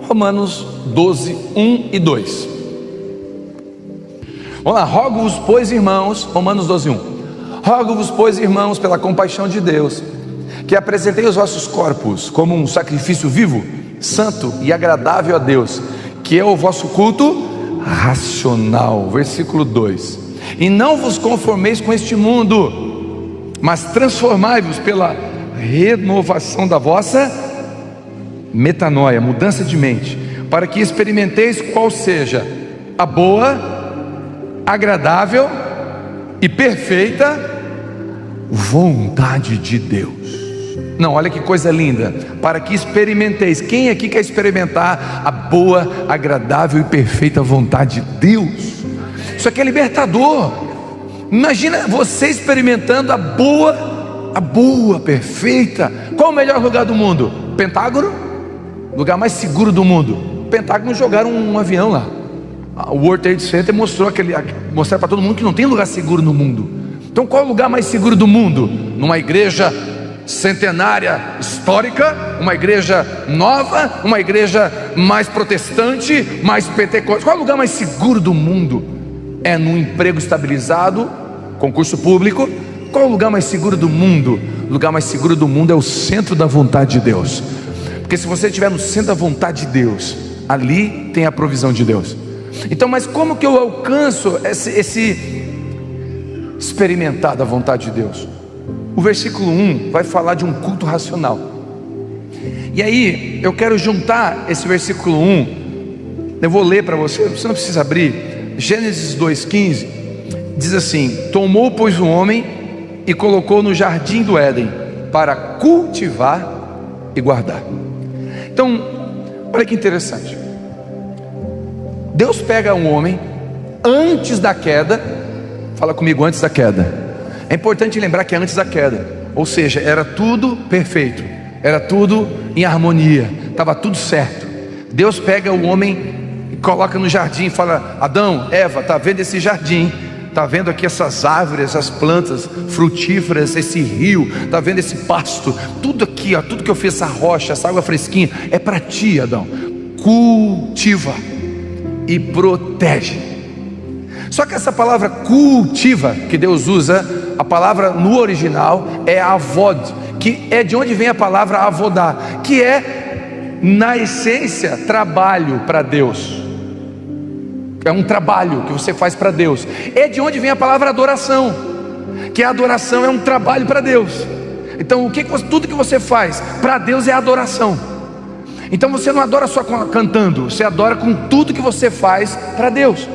Romanos 12, 1 e 2. Vamos lá. Rogo-vos, pois, irmãos, Romanos 12, 1. Rogo-vos, pois, irmãos, pela compaixão de Deus, que apresentei os vossos corpos como um sacrifício vivo, santo e agradável a Deus, que é o vosso culto racional. Versículo 2. E não vos conformeis com este mundo, mas transformai-vos pela renovação da vossa metanoia, mudança de mente, para que experimenteis qual seja a boa, agradável e perfeita vontade de Deus. Não, olha que coisa linda. Para que experimenteis. Quem aqui quer experimentar a boa, agradável e perfeita vontade de Deus? Isso aqui é libertador. Imagina você experimentando a boa, perfeita. Qual o melhor lugar do mundo? Pentágono? Lugar mais seguro do mundo. Pentágono jogaram um avião lá. O World Trade Center mostrar para todo mundo que não tem lugar seguro no mundo. Então qual é o lugar mais seguro do mundo? Numa igreja centenária histórica, uma igreja nova, uma igreja mais protestante, mais pentecostal. Qual é o lugar mais seguro do mundo? É num emprego estabilizado, concurso público. Qual é o lugar mais seguro do mundo? O lugar mais seguro do mundo é o centro da vontade de Deus. Porque se você estiver no centro da vontade de Deus, ali tem a provisão de Deus. Então, mas como que eu alcanço esse experimentar da vontade de Deus? O versículo 1 vai falar de um culto racional. E aí eu quero juntar esse versículo 1. Eu vou ler para você, você não precisa abrir. Gênesis 2,15 diz assim: tomou, pois, o homem e colocou no jardim do Éden para cultivar e guardar. Então, olha que interessante. Deus pega um homem antes da queda. Fala comigo, antes da queda. É importante lembrar que é antes da queda. Ou seja, era tudo perfeito, era tudo em harmonia, estava tudo certo. Deus pega o homem e coloca no jardim e fala: Adão, Eva, está vendo esse jardim? Está vendo aqui essas árvores, essas plantas frutíferas, esse rio? Está vendo esse pasto? Tudo aqui, ó, tudo que eu fiz, essa rocha, essa água fresquinha, é para ti, Adão. Cultiva e protege. Só que essa palavra cultiva que Deus usa, a palavra no original é avod, que é de onde vem a palavra avodar, que é, na essência, trabalho para Deus. É um trabalho que você faz para Deus. É de onde vem a palavra adoração, que a adoração é um trabalho para Deus. Então tudo que você faz para Deus é adoração. Então você não adora só cantando, você adora com tudo que você faz para Deus.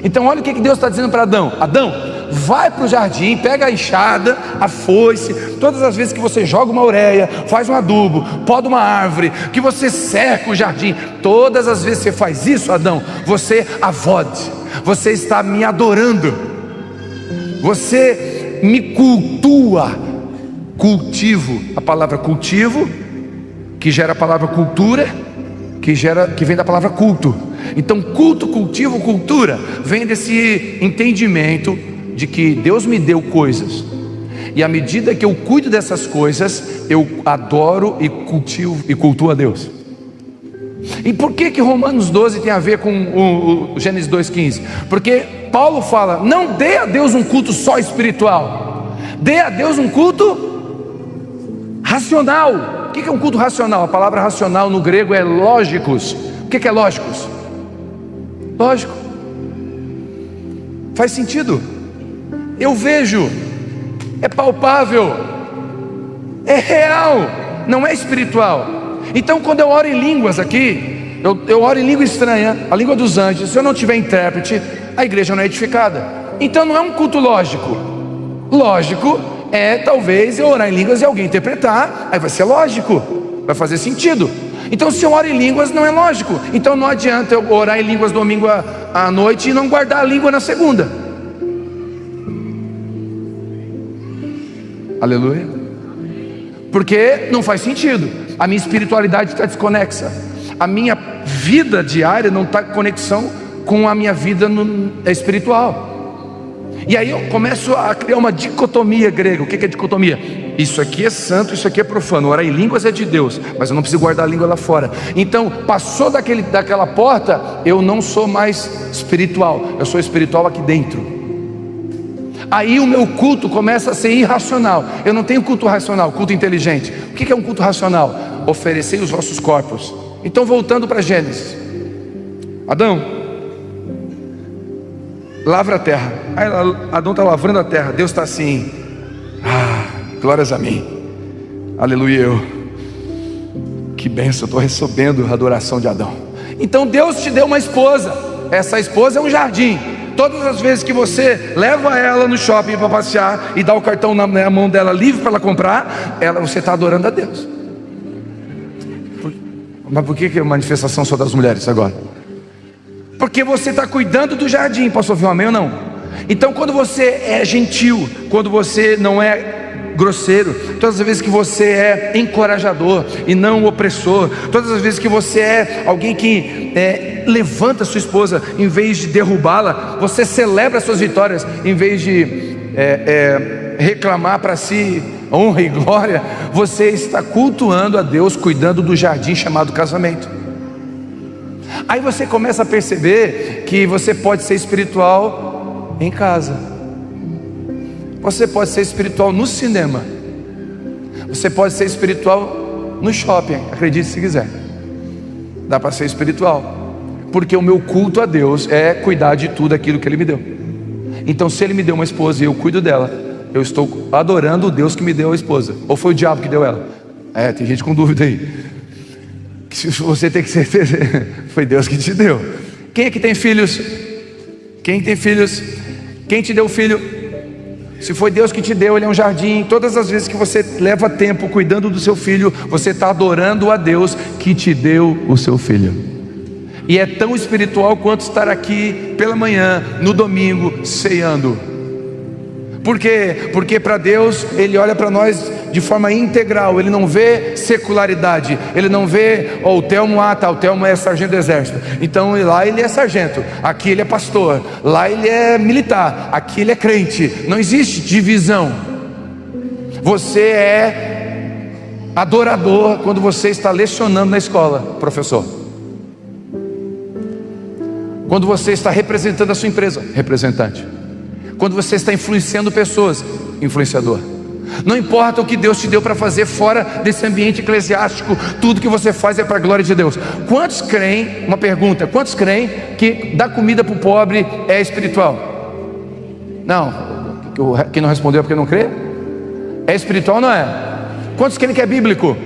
Então olha o que Deus está dizendo para Adão: Adão, vai para o jardim, pega a enxada, a foice. Todas as vezes que você joga uma ureia, faz um adubo, poda uma árvore, que você cerca o jardim, todas as vezes que você faz isso, Adão, você avode, você está me adorando, você me cultua. Cultivo, a palavra cultivo, que gera a palavra cultura, que vem da palavra culto. Então culto, cultivo, cultura vem desse entendimento de que Deus me deu coisas, e à medida que eu cuido dessas coisas, eu adoro e cultivo e cultuo a Deus. E por que Romanos 12 tem a ver com o Gênesis 2,15? Porque Paulo fala: não dê a Deus um culto só espiritual, dê a Deus um culto racional. O que é um culto racional? A palavra racional no grego é lógicos. O que é lógicos? Lógico, faz sentido, eu vejo, é palpável, é real, não é espiritual. Então quando eu oro em línguas aqui, eu oro em língua estranha, a língua dos anjos. Se eu não tiver intérprete, a igreja não é edificada. Então não é um culto lógico. Lógico é talvez eu orar em línguas e alguém interpretar, aí vai ser lógico, vai fazer sentido. Então se eu oro em línguas não é lógico. Então não adianta eu orar em línguas domingo à noite e não guardar a língua na segunda. Aleluia. Porque não faz sentido. A minha espiritualidade está desconexa. A minha vida diária não está em conexão com a minha vida espiritual. E aí eu começo a criar uma dicotomia grega. O que é dicotomia? isso aqui é santo, isso aqui é profano. Orar em línguas é de Deus, mas eu não preciso guardar a língua lá fora. Então, passou daquela porta, eu não sou mais espiritual, eu sou espiritual aqui dentro. Aí o meu culto começa a ser irracional. Eu não tenho culto racional, culto inteligente. O que é um culto racional? Oferecei os vossos corpos. Então, voltando para Gênesis, Adão, lavra a terra. Aí Adão está lavrando a terra. Deus está assim: glórias a mim, aleluia. Que bênção, estou recebendo a adoração de Adão. Então Deus te deu uma esposa. Essa esposa é um jardim. Todas as vezes que você leva ela no shopping para passear e dá o cartão na mão dela livre para ela comprar, você está adorando a Deus. Mas por que a manifestação só das mulheres agora? Porque você está cuidando do jardim. Posso ouvir um amém ou não? Então, quando você é gentil, quando você não é grosseiro, todas as vezes que você é encorajador e não opressor, todas as vezes que você é alguém que levanta a sua esposa em vez de derrubá-la, você celebra as suas vitórias em vez de reclamar para si honra e glória, você está cultuando a Deus, cuidando do jardim chamado casamento. Aí você começa a perceber que você pode ser espiritual em casa. Você pode ser espiritual no cinema. Você pode ser espiritual no shopping. Acredite se quiser. Dá para ser espiritual. Porque o meu culto a Deus é cuidar de tudo aquilo que Ele me deu. Então, se Ele me deu uma esposa e eu cuido dela, eu estou adorando o Deus que me deu a esposa. Ou foi o diabo que deu ela? Tem gente com dúvida aí. Se você tem que ser, foi Deus que te deu. Quem é que tem filhos? Quem tem filhos? Quem te deu filho? Se foi Deus que te deu, Ele é um jardim. Todas as vezes que você leva tempo cuidando do seu filho, você está adorando a Deus que te deu o seu filho. E é tão espiritual quanto estar aqui pela manhã, no domingo, ceando. Por quê? Porque para Deus, Ele olha para nós de forma integral. Ele não vê secularidade. Ele não vê, o Telmo, o Telmo é sargento do exército, então lá ele é sargento, aqui ele é pastor, lá ele é militar, aqui ele é crente. Não existe divisão. Você é adorador quando você está lecionando na escola, professor. Quando você está representando a sua empresa, representante. Quando você está influenciando pessoas, influenciador. Não importa o que Deus te deu para fazer fora desse ambiente eclesiástico, tudo que você faz é para a glória de Deus. Quantos creem, uma pergunta, quantos creem que dar comida para o pobre é espiritual? Não, quem não respondeu é porque não crê? É espiritual ou não é? Quantos creem que é bíblico?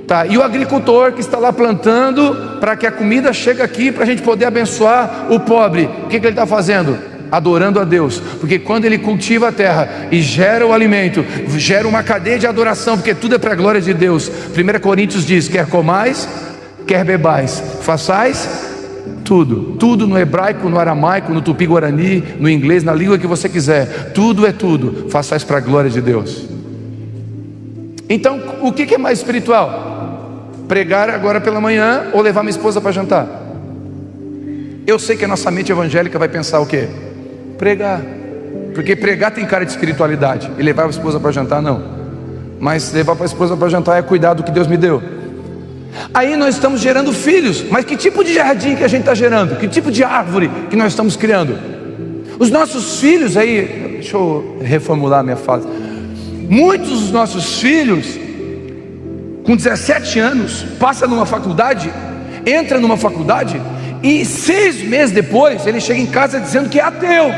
Tá, e o agricultor que está lá plantando para que a comida chegue aqui para a gente poder abençoar o pobre, o que ele está fazendo? Adorando a Deus, porque quando ele cultiva a terra e gera o alimento, gera uma cadeia de adoração, porque tudo é para a glória de Deus. 1 Coríntios diz: quer comais, quer bebais, façais tudo, tudo no hebraico, no aramaico, no tupi-guarani, no inglês, na língua que você quiser, tudo é tudo, façais para a glória de Deus. Então, o que é mais espiritual? Pregar agora pela manhã ou levar minha esposa para jantar? Eu sei que a nossa mente evangélica vai pensar o quê? Pregar, porque pregar tem cara de espiritualidade, e levar a esposa para jantar não. Mas levar a esposa para jantar é cuidar do que Deus me deu. Aí nós estamos gerando filhos, mas que tipo de jardim que a gente está gerando? Que tipo de árvore que nós estamos criando? Os nossos filhos aí, deixa eu reformular a minha fala. Muitos dos nossos filhos, com 17 anos, passa numa faculdade, entra numa faculdade, e 6 meses depois, ele chega em casa dizendo que é ateu,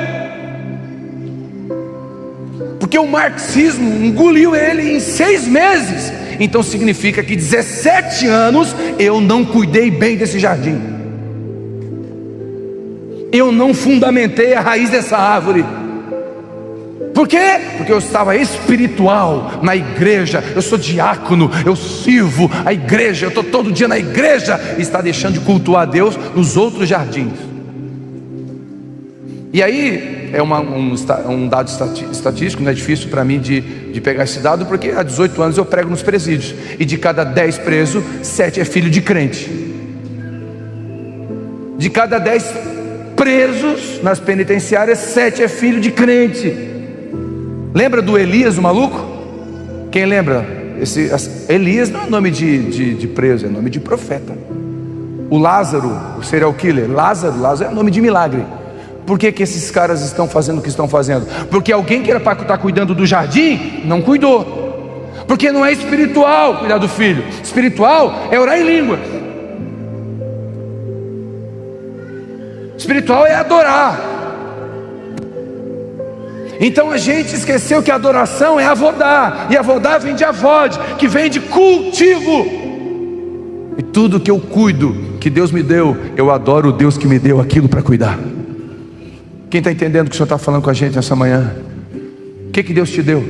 porque o marxismo engoliu ele em 6 meses. Então significa que 17 anos eu não cuidei bem desse jardim, eu não fundamentei a raiz dessa árvore. Por quê? Porque eu estava espiritual na igreja, eu sou diácono, eu sirvo a igreja, eu estou todo dia na igreja, e está deixando de cultuar a Deus nos outros jardins. E aí, é um dado estatístico, não é difícil para mim de pegar esse dado, porque há 18 anos eu prego nos presídios, e de cada 10 presos, 7 é filho de crente. De cada 10 presos nas penitenciárias, 7 é filho de crente. Lembra do Elias, o maluco? Quem lembra? Elias não é nome de preso, é nome de profeta. O Lázaro, o serial killer, Lázaro é nome de milagre. Por que esses caras estão fazendo o que estão fazendo? Porque alguém que era para estar cuidando do jardim, não cuidou. Porque não é espiritual cuidar do filho. Espiritual é orar em línguas. Espiritual é adorar. Então a gente esqueceu que a adoração é avodar. E avodar vem de avod, que vem de cultivo. E tudo que eu cuido, que Deus me deu, eu adoro o Deus que me deu aquilo para cuidar. Quem está entendendo o que o Senhor está falando com a gente nessa manhã? O que Deus te deu?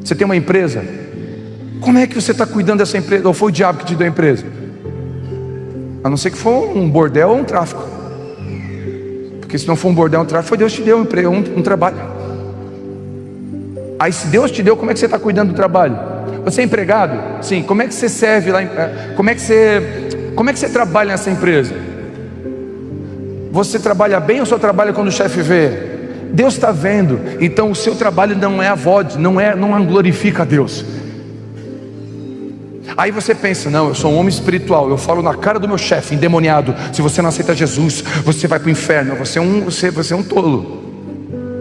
Você tem uma empresa? Como é que você está cuidando dessa empresa? Ou foi o diabo que te deu a empresa? A não ser que for um bordel ou um tráfico. Porque se não for um bordel ou um tráfico, foi Deus que te deu um emprego, um trabalho. Aí se Deus te deu, como é que você está cuidando do trabalho? Você é empregado? Sim. Como é que você serve lá? Como é que você trabalha nessa empresa? Você trabalha bem ou só trabalha quando o chefe vê? Deus está vendo. Então o seu trabalho não é avod, não glorifica a Deus. Aí você pensa, não, eu sou um homem espiritual, eu falo na cara do meu chefe, endemoniado: se você não aceita Jesus, você vai para o inferno. Você é um tolo.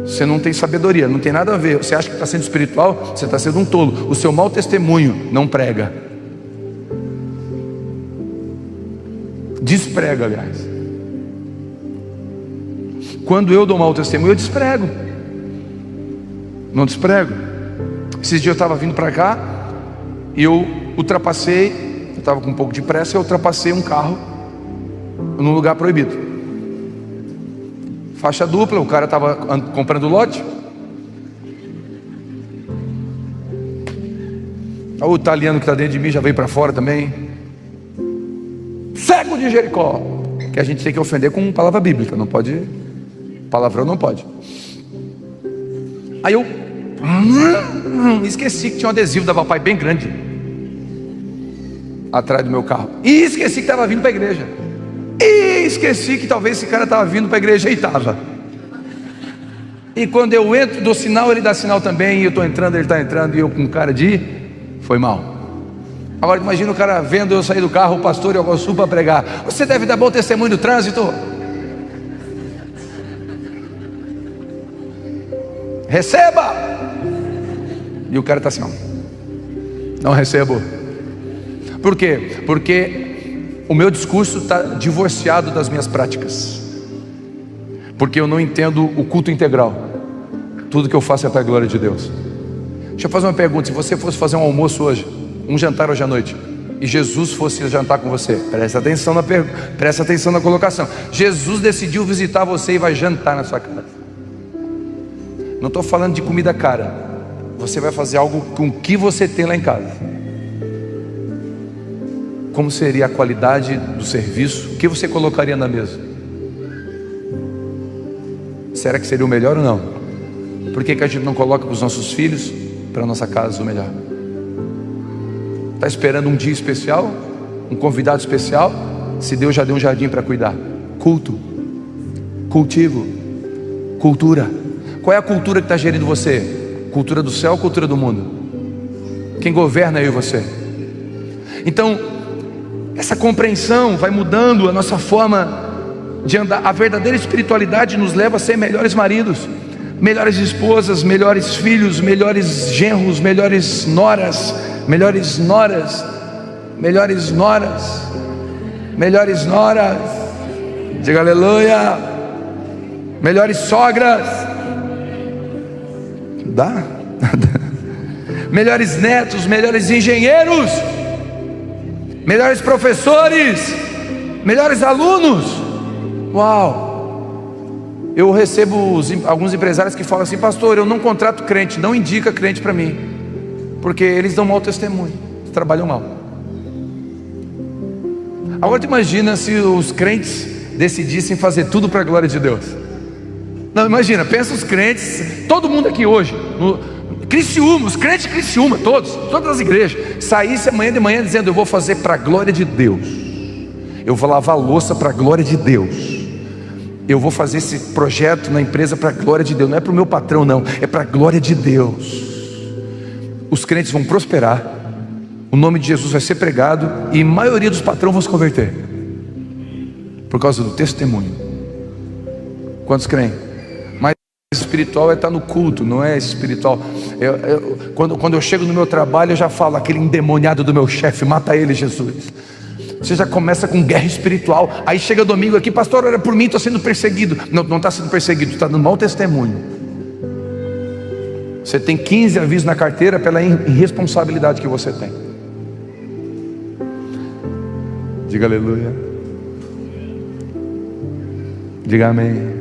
Você não tem sabedoria, não tem nada a ver. Você acha que está sendo espiritual, você está sendo um tolo. O seu mau testemunho não prega. Desprega, aliás. Quando eu dou mau testemunho, eu desprego. Não desprego. Esses dias eu estava vindo para cá e eu ultrapassei, eu estava com um pouco de pressa, eu ultrapassei um carro num lugar proibido. Faixa dupla, o cara estava comprando lote. O italiano que está dentro de mim já veio para fora também. Cego de Jericó. Que a gente tem que ofender com palavra bíblica, não pode, palavrão não pode. Aí eu esqueci que tinha um adesivo da papai bem grande atrás do meu carro. E esqueci que estava vindo para a igreja. E esqueci que talvez esse cara estava vindo para a igreja e estava. E quando eu entro, dou sinal, ele dá sinal também. E eu estou entrando, ele está entrando. E eu com cara de foi mal. Agora imagina o cara vendo eu sair do carro, o pastor e eu sul para pregar: você deve dar bom testemunho do trânsito. Receba! E o cara está assim, ó: não recebo. Por quê? Porque o meu discurso está divorciado das minhas práticas. Porque eu não entendo o culto integral. Tudo que eu faço é para a glória de Deus. Deixa eu fazer uma pergunta: se você fosse fazer um almoço hoje, um jantar hoje à noite, e Jesus fosse jantar com você, presta atenção na pergunta, presta atenção na colocação. Jesus decidiu visitar você e vai jantar na sua casa. Não estou falando de comida cara. Você vai fazer algo com o que você tem lá em casa. Como seria a qualidade do serviço? O que você colocaria na mesa? Será que seria o melhor ou não? Por que a gente não coloca para os nossos filhos, para a nossa casa, o melhor? Está esperando um dia especial? Um convidado especial? Se Deus já deu um jardim para cuidar. Culto, cultivo, cultura. Qual é a cultura que está gerindo você? Cultura do céu ou cultura do mundo? Quem governa é eu e você. Então, essa compreensão vai mudando a nossa forma de andar. A verdadeira espiritualidade nos leva a ser melhores maridos, melhores esposas, melhores filhos, melhores genros, melhores noras, melhores noras, melhores noras, melhores noras. Diga aleluia. Melhores sogras. Dá? Melhores netos, melhores engenheiros, melhores professores, melhores alunos. Uau! Eu recebo alguns empresários que falam assim: pastor, eu não contrato crente, não indica crente para mim, porque eles dão mau testemunho, trabalham mal. Agora tu imagina se os crentes decidissem fazer tudo para a glória de Deus. Não, imagina, pensa os crentes, todo mundo aqui hoje, Criciúma, os crentes de Criciúma, todas as igrejas, saísse amanhã de manhã dizendo: eu vou fazer para a glória de Deus, eu vou lavar a louça para a glória de Deus, eu vou fazer esse projeto na empresa para a glória de Deus, não é para o meu patrão não, é para a glória de Deus. os crentes vão prosperar, o nome de Jesus vai ser pregado e a maioria dos patrões vão se converter por causa do testemunho. Quantos creem? Mas espiritual é estar no culto, não é espiritual. Quando eu chego no meu trabalho, eu já falo: aquele endemoniado do meu chefe, mata ele, Jesus. Você já começa com guerra espiritual. Aí chega domingo aqui: pastor, ora por mim, estou sendo perseguido. Não está sendo perseguido, está dando mau testemunho. Você tem 15 avisos na carteira pela irresponsabilidade que você tem. Diga aleluia. Diga amém.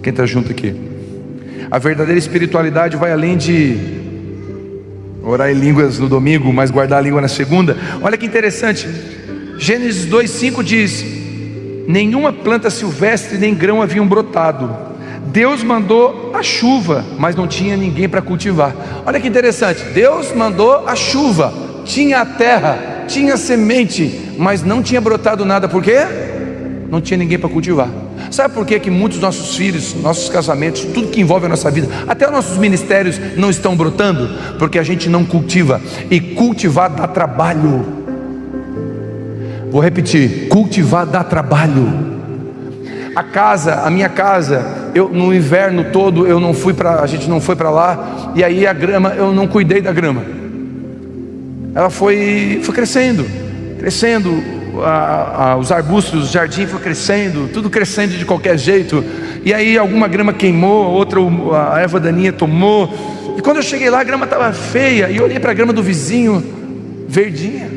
Quem está junto aqui? A verdadeira espiritualidade vai além de orar em línguas no domingo, mas guardar a língua na segunda. Olha que interessante, Gênesis 2:5 diz: nenhuma planta silvestre nem grão haviam brotado. Deus mandou a chuva, mas não tinha ninguém para cultivar. Olha que interessante, Deus mandou a chuva, tinha a terra, tinha semente, mas não tinha brotado nada. Por quê? Não tinha ninguém para cultivar. Sabe por quê que muitos dos nossos filhos, nossos casamentos, tudo que envolve a nossa vida, até os nossos ministérios não estão brotando? Porque a gente não cultiva. E cultivar dá trabalho. Vou repetir: cultivar dá trabalho. A minha casa, no inverno todo a gente não foi para lá. E aí a grama, eu não cuidei da grama. Ela foi crescendo. Os arbustos, o jardim foi crescendo, tudo crescendo de qualquer jeito. E aí alguma grama queimou, outra a erva daninha tomou. E quando eu cheguei lá, a grama estava feia. E eu olhei para a grama do vizinho, verdinha.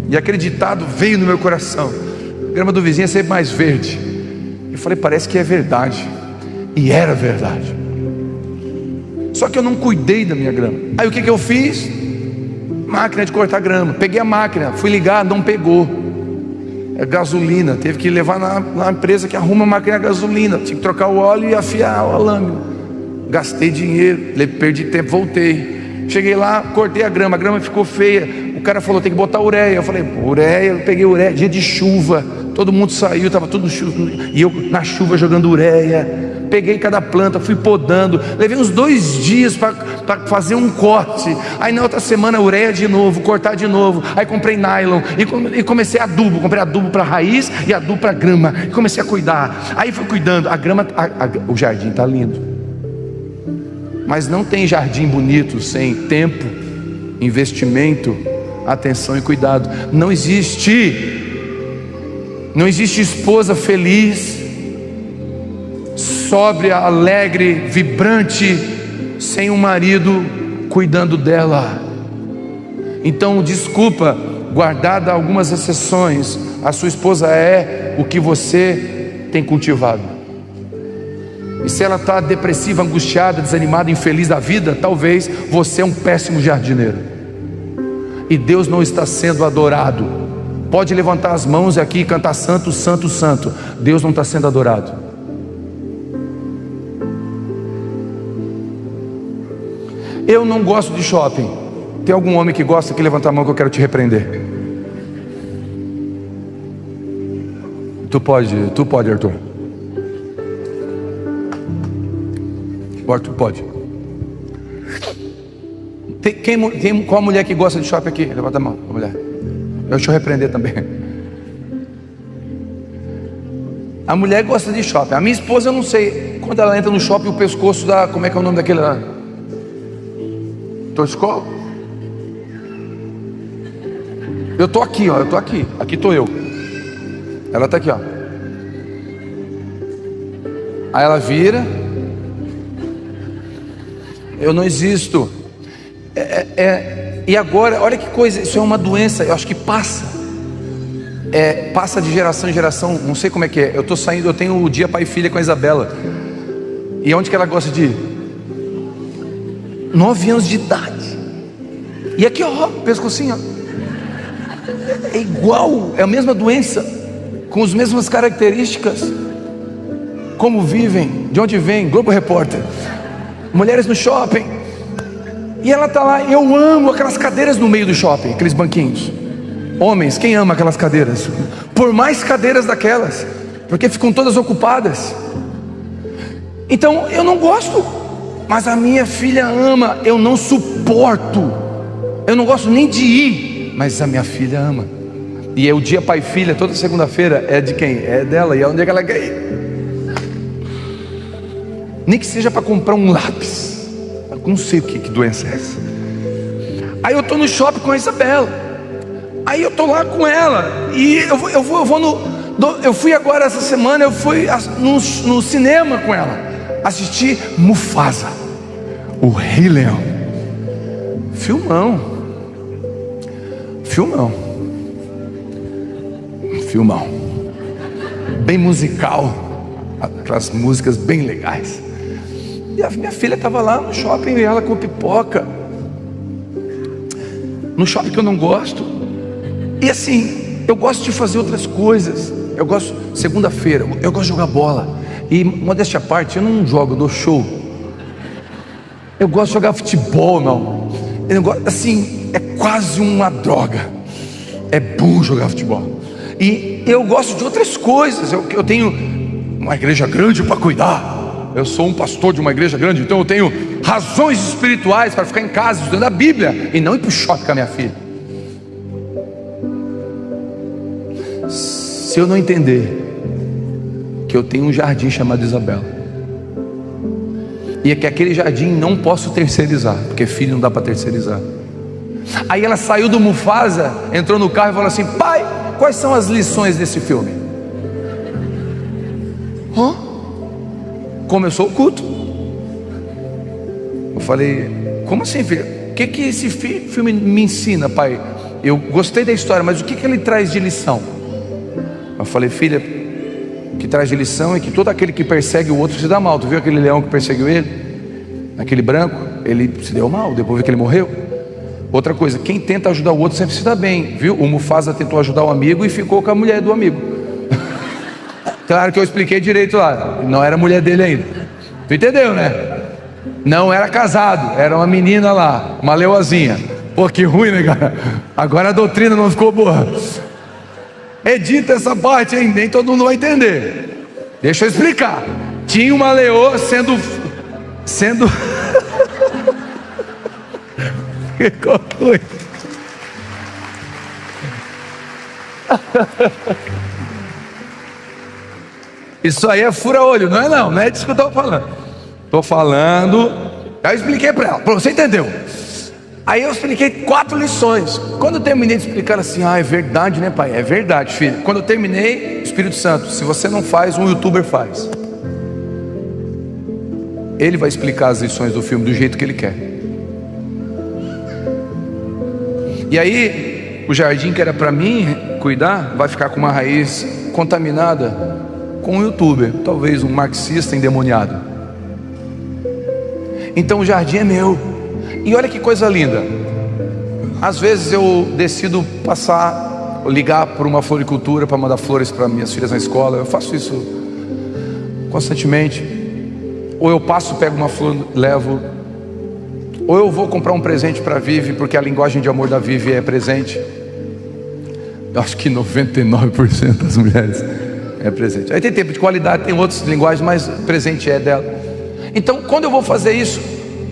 E aquele ditado veio no meu coração: a grama do vizinho é sempre mais verde. Eu falei: parece que é verdade. E era verdade. Só que eu não cuidei da minha grama. Aí o que eu fiz? Máquina de cortar grama. Peguei a máquina, fui ligar, não pegou. É gasolina, teve que levar na empresa que arruma a máquina a gasolina. Tinha que trocar o óleo e afiar a lâmina. Gastei dinheiro, perdi tempo, voltei. Cheguei lá, cortei a grama ficou feia. O cara falou: tem que botar ureia. Eu falei: ureia? Eu peguei ureia, dia de chuva, todo mundo saiu, estava tudo chuva, e eu na chuva jogando ureia. Peguei cada planta, fui podando. Levei uns 2 dias para fazer um corte. Aí na outra semana ureia de novo, cortar de novo. Aí comprei nylon e comecei adubo. Comprei adubo para raiz e adubo para grama. E comecei a cuidar. Aí fui cuidando. A grama, o jardim está lindo. Mas não tem jardim bonito sem tempo, investimento, atenção e cuidado. Não existe esposa feliz, sóbria, alegre, vibrante, sem um marido cuidando dela. Então, desculpa, guardada algumas exceções, a sua esposa é o que você tem cultivado. E se ela está depressiva, angustiada, desanimada, infeliz da vida, talvez você é um péssimo jardineiro. E Deus não está sendo adorado. Pode levantar as mãos aqui e cantar santo, santo, santo. Deus não está sendo adorado. Eu não gosto de shopping. Tem algum homem que gosta que levanta a mão que eu quero te repreender? Tu pode, Arthur. Arthur pode. Qual a mulher que gosta de shopping aqui? Levanta a mão, a mulher. Deixa eu repreender também. A mulher gosta de shopping. A minha esposa, eu não sei. Quando ela entra no shopping, o pescoço dá. Como é que é o nome daquele lá? Torcicolo? Eu tô aqui, ó. Aqui tô eu. Ela tá aqui, ó. Aí ela vira. Eu não existo. E agora, olha que coisa. Isso é uma doença. Eu acho que passa. Passa de geração em geração. Não sei como é que é. Eu tô saindo. Eu tenho o dia pai e filha com a Isabela. E onde que ela gosta de ir? 9 anos de idade. E aqui, ó, pescocinho, ó. É igual, é a mesma doença, com as mesmas características. Como vivem, de onde vem? Globo Repórter. Mulheres no shopping. E ela está lá. Eu amo aquelas cadeiras no meio do shopping, aqueles banquinhos. Homens, quem ama aquelas cadeiras? Por mais cadeiras daquelas, porque ficam todas ocupadas. Então eu não gosto. mas a minha filha ama. Eu não suporto, eu não gosto nem de ir, mas a minha filha ama. E é o dia pai e filha, toda segunda-feira é de quem? É dela, e é onde é que ela quer ir. Nem que seja para comprar um lápis. Eu não sei que doença é essa. Aí eu estou no shopping com a Isabela, aí eu estou lá com ela, e eu fui agora essa semana, eu fui no cinema com ela, assistir Mufasa, o Rei Leão. Filmão, bem musical, aquelas músicas bem legais. E a minha filha estava lá no shopping, e ela com pipoca, no shopping que eu não gosto. E assim, eu gosto de fazer outras coisas. Eu gosto, segunda-feira, eu gosto de jogar bola. E modéstia à parte, eu não jogo, eu dou show. Eu gosto de jogar futebol, não. Eu gosto, assim, é quase uma droga. É bom jogar futebol. E eu gosto de outras coisas. Eu tenho uma igreja grande para cuidar. Eu sou um pastor de uma igreja grande, então eu tenho razões espirituais para ficar em casa estudando a Bíblia e não ir para o shopping com a minha filha. Se eu não entender que eu tenho um jardim chamado Isabela, e é que aquele jardim não posso terceirizar, porque filho não dá para terceirizar. Aí ela saiu do Mufasa, entrou no carro e falou assim: pai, quais são as lições desse filme? Começou o culto. Eu falei: como assim, filha? O que esse filme me ensina, pai? Eu gostei da história, mas o que ele traz de lição? Eu falei: filha, o que traz de lição é que todo aquele que persegue o outro se dá mal. Tu viu aquele leão que perseguiu ele? Aquele branco, ele se deu mal depois que ele morreu. Outra coisa, quem tenta ajudar o outro sempre se dá bem, viu? O Mufasa tentou ajudar o amigo e ficou com a mulher do amigo. Claro que eu expliquei direito lá, não era mulher dele ainda. Tu entendeu, né? Não era casado, era uma menina lá, uma leoazinha. Pô, que ruim, né, cara? Agora a doutrina não ficou boa. Edita essa parte, hein? Nem todo mundo vai entender. Deixa eu explicar. Tinha uma leoa sendo que coisa. Isso aí é fura-olho, não é não? Não é disso que eu estou falando. Estou falando. Aí eu expliquei para ela, você entendeu? Aí eu expliquei 4 lições. Quando eu terminei de explicar assim, é verdade, né, pai? É verdade, filho. Quando eu terminei, Espírito Santo, se você não faz, um youtuber faz. Ele vai explicar as lições do filme do jeito que ele quer. E aí, o jardim que era para mim cuidar, vai ficar com uma raiz contaminada com um youtuber, talvez um marxista endemoniado. Então o jardim é meu. E olha que coisa linda. Às vezes eu decido ligar para uma floricultura para mandar flores para minhas filhas na escola. Eu faço isso constantemente. Ou eu passo, pego uma flor, levo. Ou eu vou comprar um presente para a Vivi, porque a linguagem de amor da Vivi é presente. Eu acho que 99% das mulheres é presente. Aí tem tempo de qualidade, tem outras linguagens, mas presente é dela. Então, quando eu vou fazer isso,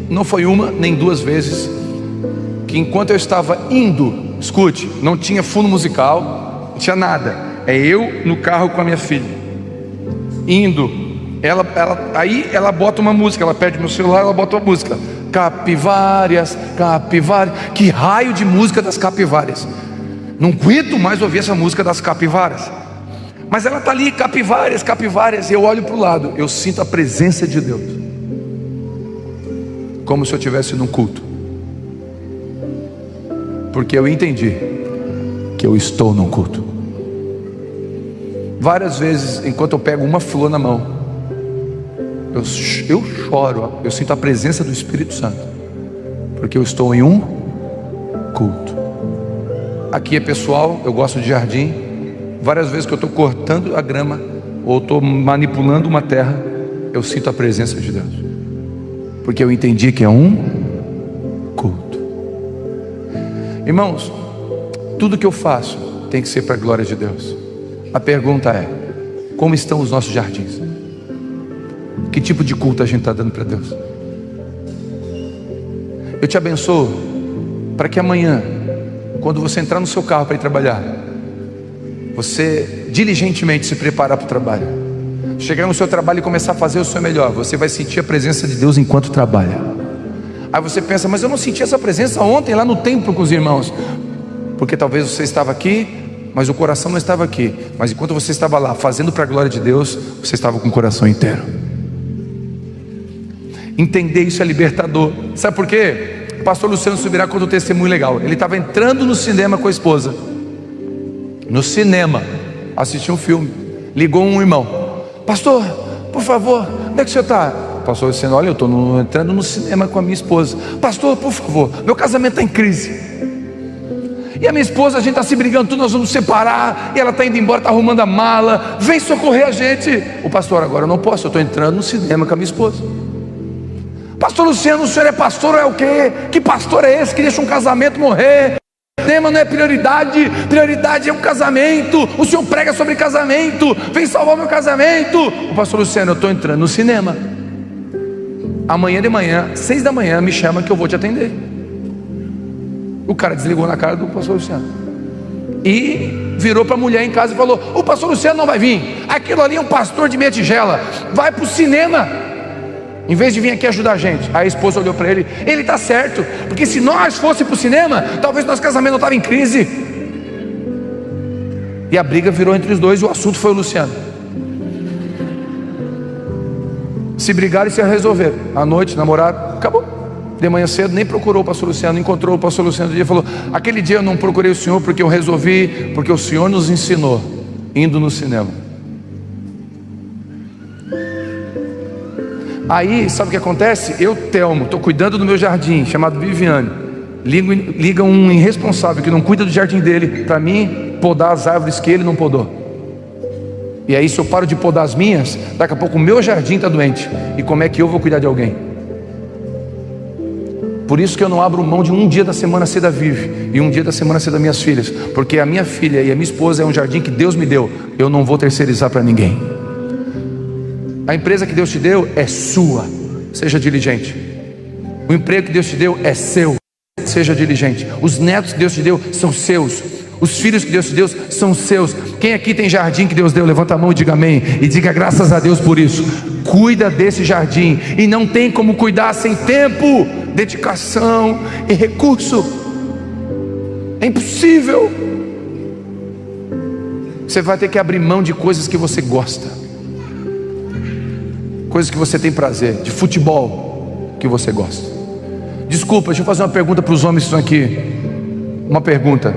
não foi uma nem 2 vezes, que enquanto eu estava indo, escute, não tinha fundo musical, não tinha nada. É eu no carro com a minha filha, indo. Aí ela bota uma música, ela pede meu celular, ela bota uma música. Capivárias, capivárias. Que raio de música das capivárias? Não aguento mais ouvir essa música das capivaras. Mas ela está ali, capivárias, capivárias. E eu olho para o lado, eu sinto a presença de Deus, como se eu estivesse num culto. Porque eu entendi que eu estou num culto. Várias vezes, enquanto eu pego uma flor na mão, eu choro, eu sinto a presença do Espírito Santo, porque eu estou em um culto. Aqui é pessoal, eu gosto de jardim. Várias vezes que eu estou cortando a grama, ou estou manipulando uma terra, eu sinto a presença de Deus, porque eu entendi que é um culto. Irmãos, tudo que eu faço tem que ser para a glória de Deus. A pergunta é: como estão os nossos jardins? Que tipo de culto a gente está dando para Deus? Eu te abençoo para que amanhã, quando você entrar no seu carro para ir trabalhar, você diligentemente se preparar para o trabalho. Chegar no seu trabalho e começar a fazer o seu melhor. Você vai sentir a presença de Deus enquanto trabalha. Aí você pensa, mas eu não senti essa presença ontem lá no templo com os irmãos. Porque talvez você estava aqui, mas o coração não estava aqui. Mas enquanto você estava lá fazendo para a glória de Deus, você estava com o coração inteiro. Entender isso é libertador. Sabe por quê? O pastor Luciano Subirá conta um testemunho legal. Ele estava entrando no cinema com a esposa. No cinema, assistiu um filme. Ligou um irmão: pastor, por favor, onde é que o senhor está? Pastor Luciano: olha, eu estou entrando no cinema com a minha esposa. Pastor, por favor, meu casamento está em crise. E a minha esposa, a gente está se brigando tudo, nós vamos separar. E ela está indo embora, está arrumando a mala. Vem socorrer a gente. O pastor: agora eu não posso, eu estou entrando no cinema com a minha esposa. Pastor Luciano, o senhor é pastor ou é o quê? Que pastor é esse que deixa um casamento morrer? Cinema não é prioridade, prioridade é um casamento. O senhor prega sobre casamento, vem salvar o meu casamento. O pastor Luciano: eu estou entrando no cinema. Amanhã de manhã, 6 da manhã, me chama que eu vou te atender. O cara desligou na cara do pastor Luciano e virou para a mulher em casa e falou: o pastor Luciano não vai vir, aquilo ali é um pastor de meia tigela, vai para o cinema em vez de vir aqui ajudar a gente. Aí a esposa olhou para ele: ele está certo, porque se nós fôssemos para o cinema, talvez nosso casamento não estava em crise. E a briga virou entre os dois e o assunto foi o Luciano. Se brigaram e se resolveram. À noite, namoraram, acabou. De manhã cedo, nem procurou o pastor Luciano, encontrou o pastor Luciano um dia e falou: aquele dia eu não procurei o senhor porque eu resolvi, porque o senhor nos ensinou, indo no cinema. Aí, sabe o que acontece? Eu, Telmo, estou cuidando do meu jardim, chamado Viviane. Liga um irresponsável que não cuida do jardim dele para mim podar as árvores que ele não podou. E aí, se eu paro de podar as minhas, daqui a pouco o meu jardim está doente. E como é que eu vou cuidar de alguém? Por isso que eu não abro mão de um dia da semana ser da Vive e um dia da semana ser das minhas filhas. Porque a minha filha e a minha esposa é um jardim que Deus me deu. Eu não vou terceirizar para ninguém. A empresa que Deus te deu é sua, seja diligente. O emprego que Deus te deu é seu, seja diligente. Os netos que Deus te deu são seus. Os filhos que Deus te deu são seus. Quem aqui tem jardim que Deus deu? Levanta a mão e diga amém. E diga graças a Deus por isso. Cuida desse jardim. E não tem como cuidar sem tempo, dedicação e recurso. É impossível. Você vai ter que abrir mão de coisas que você gosta, coisas que você tem prazer, de futebol que você gosta. Desculpa, deixa eu fazer uma pergunta para os homens que estão aqui. Uma pergunta: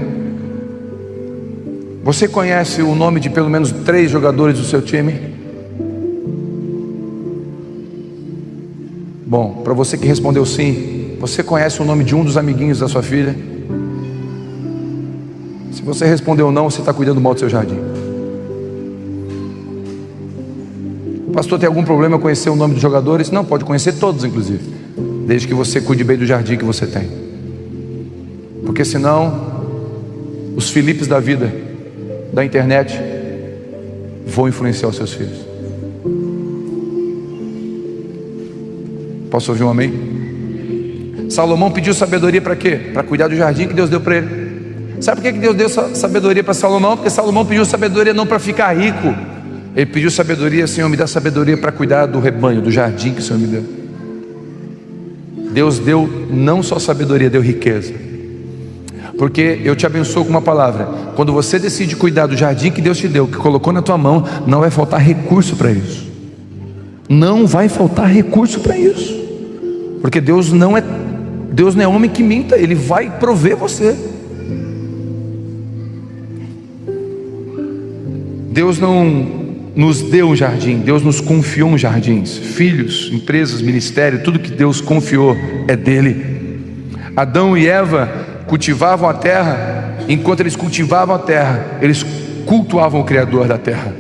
você conhece o nome de pelo menos 3 jogadores do seu time? Bom, para você que respondeu sim, você conhece o nome de um dos amiguinhos da sua filha? Se você respondeu não, você está cuidando mal do seu jardim. O pastor tem algum problema conhecer o nome dos jogadores? Não, pode conhecer todos inclusive, desde que você cuide bem do jardim que você tem. Porque senão os Filipes da vida, da internet, vão influenciar os seus filhos. Posso ouvir um amém? Salomão pediu sabedoria para quê? Para cuidar do jardim que Deus deu para ele. Sabe por que Deus deu sabedoria para Salomão? Porque Salomão pediu sabedoria não para ficar rico. Ele pediu sabedoria: Senhor, me dá sabedoria para cuidar do rebanho, do jardim que o Senhor me deu. Deus deu não só sabedoria, deu riqueza. Porque eu te abençoo com uma palavra: quando você decide cuidar do jardim que Deus te deu, que colocou na tua mão, não vai faltar recurso para isso. Não vai faltar recurso para isso. Porque Deus não é homem que minta, Ele vai prover você. Deus não nos deu um jardim, Deus nos confiou um jardim. Filhos, empresas, ministério, tudo que Deus confiou é dele. Adão e Eva cultivavam a terra. Enquanto eles cultivavam a terra, eles cultuavam o Criador da terra,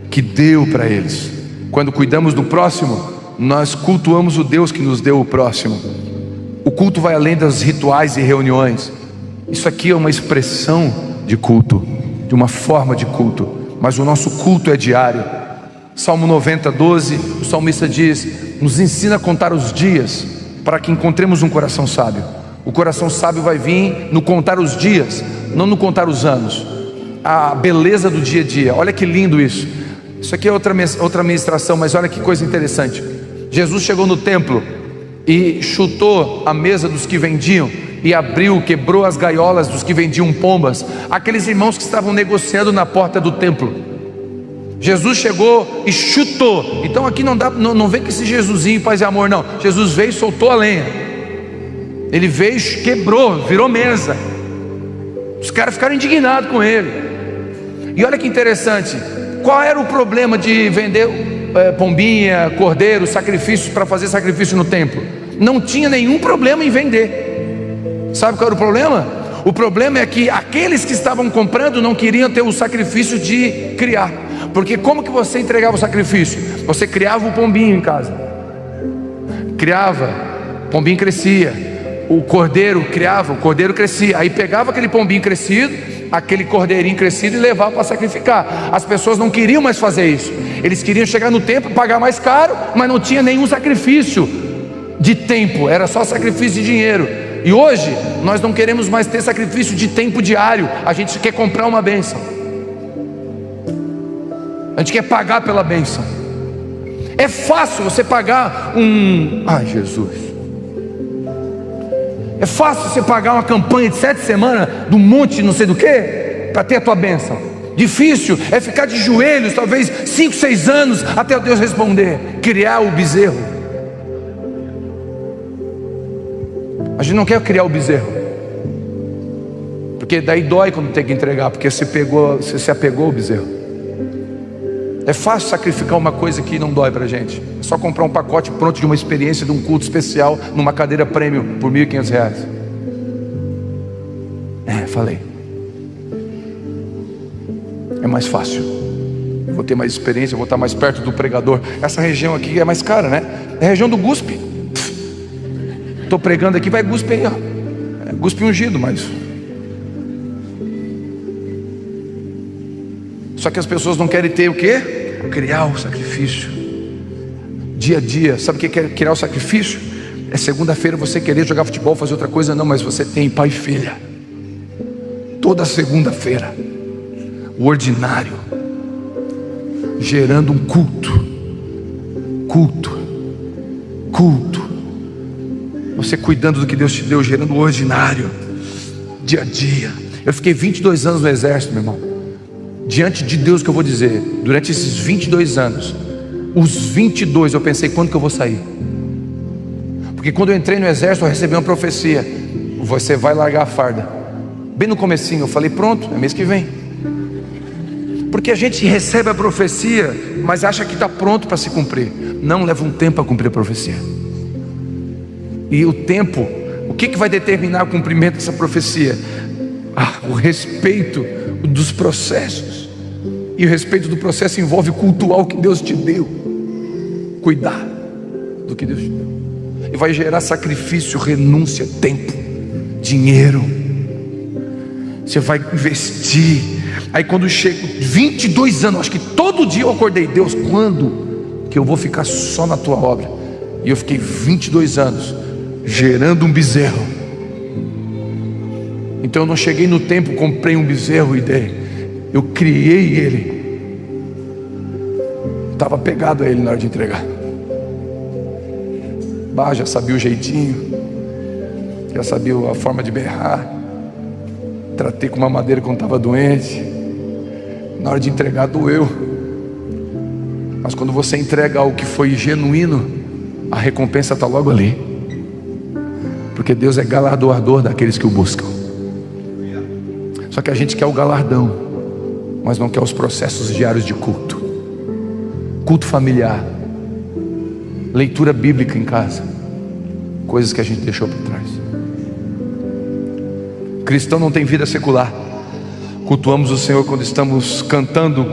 que deu para eles. Quando cuidamos do próximo, nós cultuamos o Deus que nos deu o próximo. O culto vai além dos rituais e reuniões. Isso aqui é uma expressão de culto, de uma forma de culto, mas o nosso culto é diário. Salmo 90, 12, o salmista diz: nos ensina a contar os dias para que encontremos um coração sábio. O coração sábio vai vir no contar os dias, não no contar os anos. A beleza do dia a dia. Olha que lindo isso. Isso aqui é outra ministração, mas olha que coisa interessante. Jesus chegou no templo e chutou a mesa dos que vendiam, e abriu, quebrou as gaiolas dos que vendiam pombas, aqueles irmãos que estavam negociando na porta do templo. Jesus chegou e chutou. Então aqui não vem com esse Jesusinho paz e amor, não. Jesus veio e soltou a lenha. Ele veio, quebrou, virou mesa. Os caras ficaram indignados com ele. E olha que interessante, qual era o problema de vender pombinha, cordeiro, sacrifícios, para fazer sacrifício no templo? Não tinha nenhum problema em vender. Sabe qual era o problema? O problema é que aqueles que estavam comprando não queriam ter o sacrifício de criar. Porque como que você entregava o sacrifício? Você criava o pombinho em casa, criava, o pombinho crescia. O cordeiro criava, o cordeiro crescia. Aí pegava aquele pombinho crescido, aquele cordeirinho crescido, e levava para sacrificar. As pessoas não queriam mais fazer isso. Eles queriam chegar no templo, pagar mais caro, mas não tinha nenhum sacrifício de tempo, era só sacrifício de dinheiro. E hoje nós não queremos mais ter sacrifício de tempo diário. A gente quer comprar uma bênção, a gente quer pagar pela bênção. É fácil você pagar ai Jesus, é fácil você pagar uma campanha de 7 semanas de um monte não sei do que, para ter a tua bênção. Difícil é ficar de joelhos, talvez 5, 6 anos, até Deus responder. Criar o bezerro. A gente não quer criar o bezerro, porque daí dói quando tem que entregar, porque você se apegou ao bezerro. É fácil sacrificar uma coisa que não dói pra gente. É só comprar um pacote pronto de uma experiência, de um culto especial, numa cadeira premium por R$1.500. Falei. É mais fácil. Eu vou ter mais experiência, eu vou estar mais perto do pregador. Essa região aqui é mais cara, né? É a região do guspe. Estou pregando aqui, vai guspe aí, ó. Guspe ungido, mas... Só que as pessoas não querem ter o quê? Criar o sacrifício. Dia a dia. Sabe o que é criar o sacrifício? É segunda-feira você querer jogar futebol, fazer outra coisa. Não, mas você tem pai e filha. Toda segunda-feira. O ordinário. Gerando um culto. Culto. Você cuidando do que Deus te deu, gerando o ordinário. Dia a dia. Eu fiquei 22 anos no exército, meu irmão. Diante de Deus, que eu vou dizer, durante esses 22 anos, os 22 eu pensei, quando que eu vou sair? Porque quando eu entrei no exército, eu recebi uma profecia: você vai largar a farda. Bem no comecinho, eu falei, pronto, é mês que vem. Porque a gente recebe a profecia, mas acha que está pronto para se cumprir. Não, leva um tempo para cumprir a profecia. E o tempo, o que vai determinar o cumprimento dessa profecia? O respeito dos processos. E o respeito do processo envolve cultuar o que Deus te deu, cuidar do que Deus te deu. E vai gerar sacrifício, renúncia, tempo, dinheiro. Você vai investir. Aí quando chega 22 anos, acho que todo dia eu acordei, Deus, quando que eu vou ficar só na tua obra? E eu fiquei 22 anos gerando um bezerro. Então eu não cheguei no templo, comprei um bezerro e dei. Eu criei ele. Estava pegado a ele na hora de entregar. Já sabia o jeitinho, já sabia a forma de berrar. Tratei com uma madeira quando estava doente. Na hora de entregar doeu. Mas quando você entrega algo que foi genuíno, a recompensa está logo ali. Porque Deus é galardoador daqueles que o buscam. Só que a gente quer o galardão, mas não quer os processos diários de culto. Culto familiar, leitura bíblica em casa, coisas que a gente deixou para trás. Cristão não tem vida secular. Cultuamos o Senhor quando estamos cantando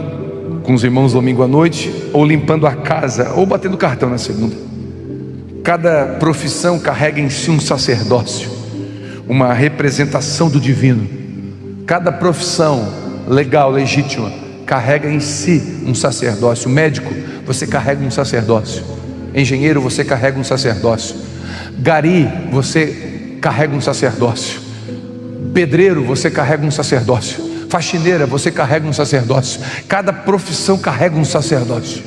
com os irmãos domingo à noite, ou limpando a casa, ou batendo cartão na segunda. Cada profissão carrega em si um sacerdócio, uma representação do divino. Cada profissão legal, legítima, carrega em si um sacerdócio. Médico, você carrega um sacerdócio. Engenheiro, você carrega um sacerdócio. Gari, você carrega um sacerdócio. Pedreiro, você carrega um sacerdócio. Faxineira, você carrega um sacerdócio. Cada profissão carrega um sacerdócio.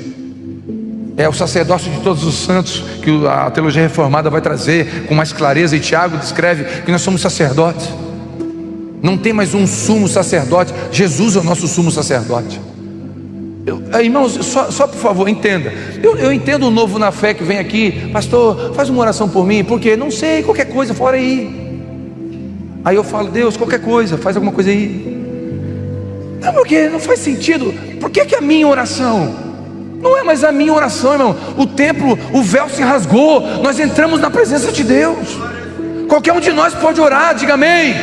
É o sacerdócio de todos os santos que a teologia reformada vai trazer com mais clareza, e Tiago descreve que nós somos sacerdotes. Não tem mais um sumo sacerdote. Jesus é o nosso sumo sacerdote. Irmãos, só por favor, entenda. Eu entendo o novo na fé que vem aqui: pastor, faz uma oração por mim, porque não sei, qualquer coisa, fora aí. Aí eu falo: Deus, qualquer coisa, faz alguma coisa aí. Não, porque não faz sentido. Por que a minha oração? Não é mais a minha oração, irmão. O templo, o véu se rasgou. Nós entramos na presença de Deus. Qualquer um de nós pode orar, diga amém.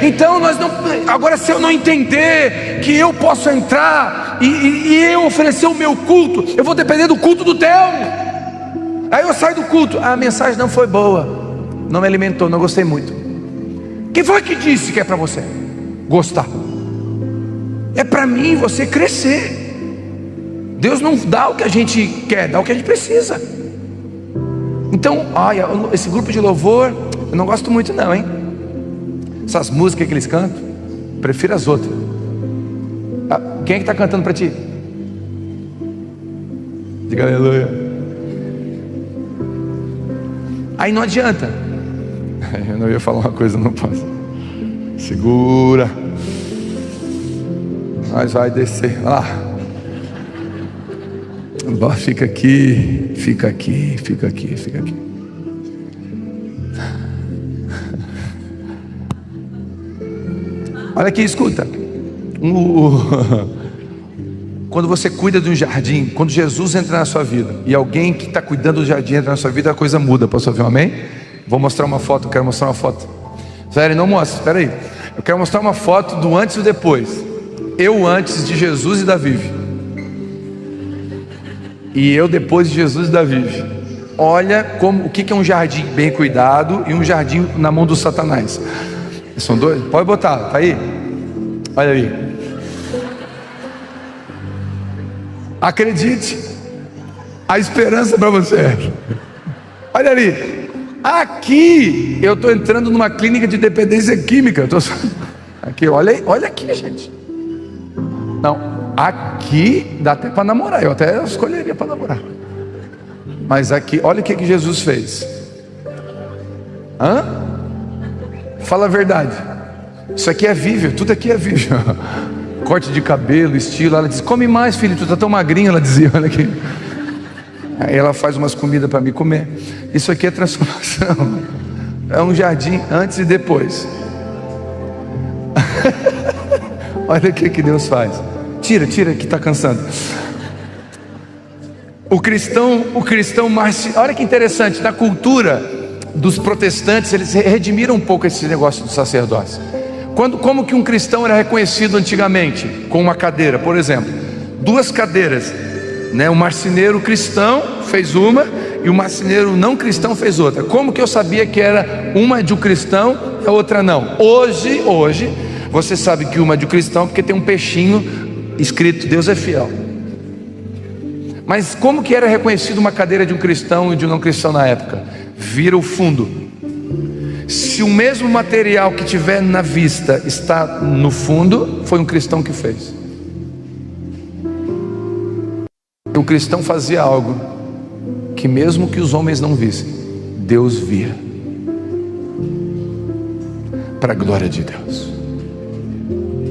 Então nós não. Agora, se eu não entender que eu posso entrar e eu oferecer o meu culto, eu vou depender do culto do Telmo. Aí eu saio do culto: a mensagem não foi boa, não me alimentou, não gostei muito. Quem foi que disse que é para você gostar? É para mim e você crescer. Deus não dá o que a gente quer, dá o que a gente precisa. Então, olha, esse grupo de louvor eu não gosto muito não, hein? Essas músicas que eles cantam, prefiro as outras. Quem é que está cantando para ti? Diga aleluia. Aí não adianta. Eu não ia falar uma coisa, não posso. Segura. Mas vai descer. Fica aqui, fica aqui, fica aqui, fica aqui. Olha aqui, escuta. Quando você cuida de um jardim, quando Jesus entra na sua vida e alguém que está cuidando do jardim entra na sua vida, a coisa muda. Posso ouvir um amém? Vou mostrar uma foto, quero mostrar uma foto. Sério, não mostra, espera aí. Eu quero mostrar uma foto do antes e do depois. Eu antes de Jesus e da Vivi, e eu depois de Jesus e da Vivi. Olha o que é um jardim bem cuidado e um jardim na mão do Satanás. São dois? Pode botar, tá aí? Olha aí. Acredite, a esperança para você. Olha ali. Aqui eu estou entrando numa clínica de dependência química. Aqui, olha aqui, gente. Não, aqui dá até para namorar. Eu até escolheria para namorar. Mas aqui, olha o que Jesus fez. Fala a verdade. Isso aqui é vível, tudo aqui é vível. Corte de cabelo, estilo. Ela diz: come mais, filho, tu tá tão magrinho. Ela dizia, olha aqui. Aí ela faz umas comidas para mim comer. Isso aqui é transformação. É um jardim antes e depois. Olha o que Deus faz. Tira que está cansando. O cristão olha que interessante, na cultura dos protestantes, eles redimiram um pouco esse negócio do sacerdócio. Como que um cristão era reconhecido antigamente? Com uma cadeira, por exemplo, 2 cadeiras, né? O marceneiro cristão fez uma e o marceneiro não cristão fez outra. Como que eu sabia que era uma de um cristão e a outra não? Hoje você sabe que uma é de um cristão porque tem um peixinho escrito Deus é fiel. Mas como que era reconhecido uma cadeira de um cristão e de um não cristão na época? Vira o fundo. Se o mesmo material que tiver na vista está no fundo, foi um cristão que fez. O cristão fazia algo que mesmo que os homens não vissem, Deus via, para a glória de Deus.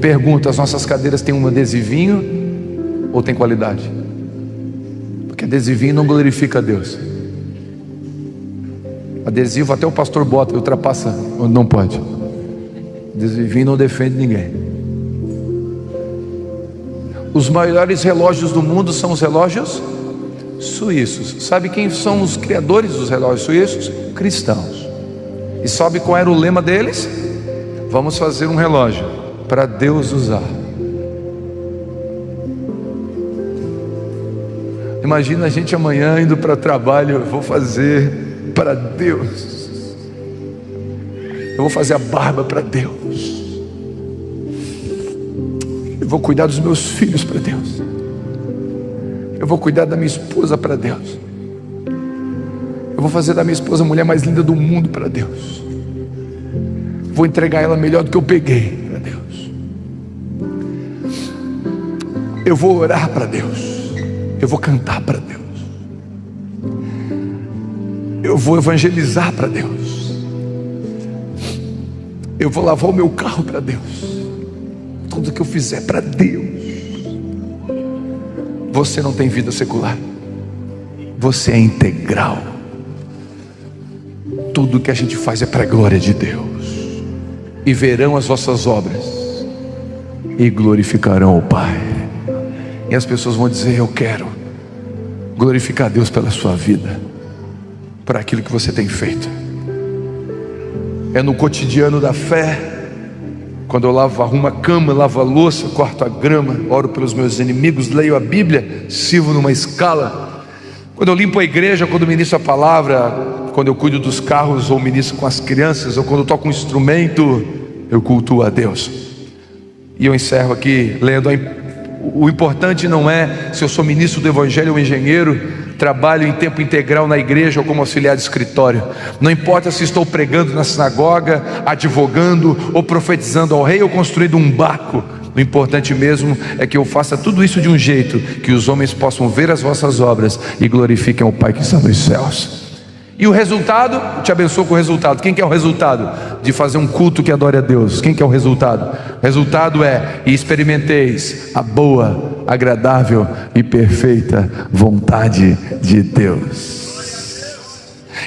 Pergunta: as nossas cadeiras têm um adesivinho ou tem qualidade? Porque adesivinho não glorifica a Deus. Adesivo até o pastor bota e ultrapassa onde não pode. Adesivinho não defende ninguém. Os maiores relógios do mundo são os relógios suíços. Sabe quem são os criadores dos relógios suíços? Cristãos. E sabe qual era o lema deles? Vamos fazer um relógio para Deus usar. Imagina a gente amanhã indo para o trabalho: eu vou fazer para Deus, eu vou fazer a barba para Deus, eu vou cuidar dos meus filhos para Deus, eu vou cuidar da minha esposa para Deus, Eu vou fazer da minha esposa a mulher mais linda do mundo para Deus. Vou entregar ela melhor do que eu peguei para Deus. Eu vou orar para Deus. Eu vou cantar para Deus. Eu vou evangelizar para Deus. Eu vou lavar o meu carro para Deus. Tudo que eu fizer para Deus. Você não tem vida secular. Você é integral. Tudo que a gente faz é para a glória de Deus. E verão as vossas obras e glorificarão o Pai. E as pessoas vão dizer: eu quero glorificar a Deus pela sua vida, por aquilo que você tem feito. É no cotidiano da fé. Quando eu arrumo a cama, lavo a louça, corto a grama, oro pelos meus inimigos, leio a Bíblia, sirvo numa escala. Quando eu limpo a igreja, quando eu ministro a palavra, quando eu cuido dos carros ou ministro com as crianças, ou quando eu toco um instrumento, eu cultuo a Deus. E eu encerro aqui lendo: o importante não é se eu sou ministro do Evangelho ou engenheiro, trabalho em tempo integral na igreja ou como auxiliar de escritório. Não importa se estou pregando na sinagoga, advogando ou profetizando ao rei ou construindo um barco. O importante mesmo é que eu faça tudo isso de um jeito que os homens possam ver as vossas obras e glorifiquem o Pai que está nos céus. E o resultado? Te abençoo com o resultado. Quem quer o resultado de fazer um culto que adore a Deus? Quem quer o resultado? O resultado é: e experimenteis a boa, agradável e perfeita vontade de Deus.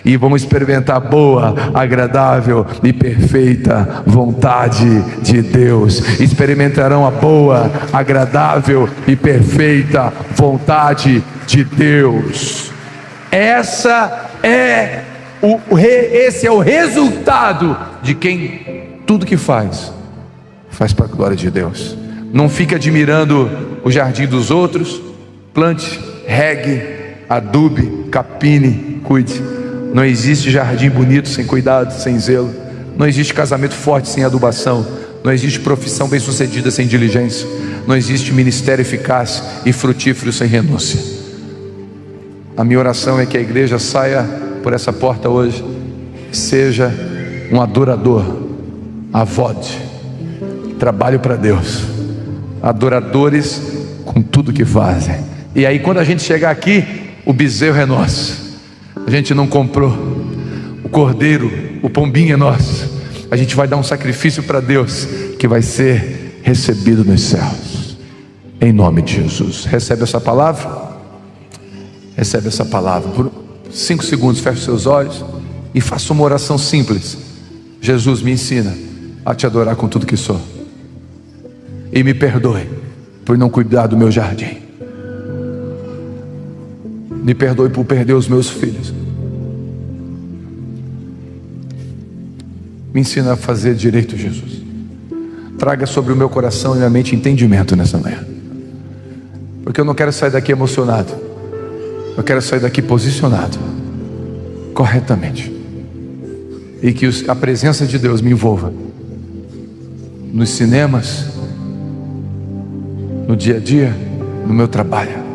E vamos experimentar a boa, agradável e perfeita vontade de Deus. Experimentarão a boa, agradável e perfeita vontade de Deus. Esse é o resultado de quem tudo que faz para a glória de Deus. Não fique admirando o jardim dos outros. Plante, regue, adube, capine, cuide. Não existe jardim bonito sem cuidado, sem zelo. Não existe casamento forte sem adubação. Não existe profissão bem sucedida sem diligência. Não existe ministério eficaz e frutífero sem renúncia. A minha oração é que a igreja saia por essa porta hoje, seja um adorador, avode, trabalho para Deus, adoradores com tudo que fazem. E aí, quando a gente chegar aqui, o bezerro é nosso. A gente não comprou. O cordeiro, o pombinho é nosso. A gente vai dar um sacrifício para Deus que vai ser recebido nos céus. Em nome de Jesus. Recebe essa palavra? Recebe essa palavra. Por 5 segundos, feche seus olhos e faça uma oração simples. Jesus, me ensina a te adorar com tudo que sou. E me perdoe por não cuidar do meu jardim. Me perdoe por perder os meus filhos. Me ensina a fazer direito, Jesus. Traga sobre o meu coração e minha mente entendimento nessa manhã. Porque eu não quero sair daqui emocionado. Eu quero sair daqui posicionado corretamente. E que a presença de Deus me envolva nos cinemas, no dia a dia, no meu trabalho,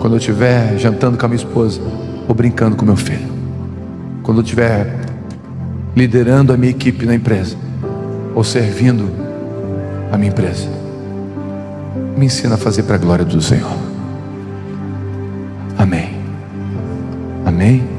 quando eu estiver jantando com a minha esposa ou brincando com meu filho, quando eu estiver liderando a minha equipe na empresa ou servindo a minha empresa. Me ensina a fazer para a glória do Senhor. Amém. Amém.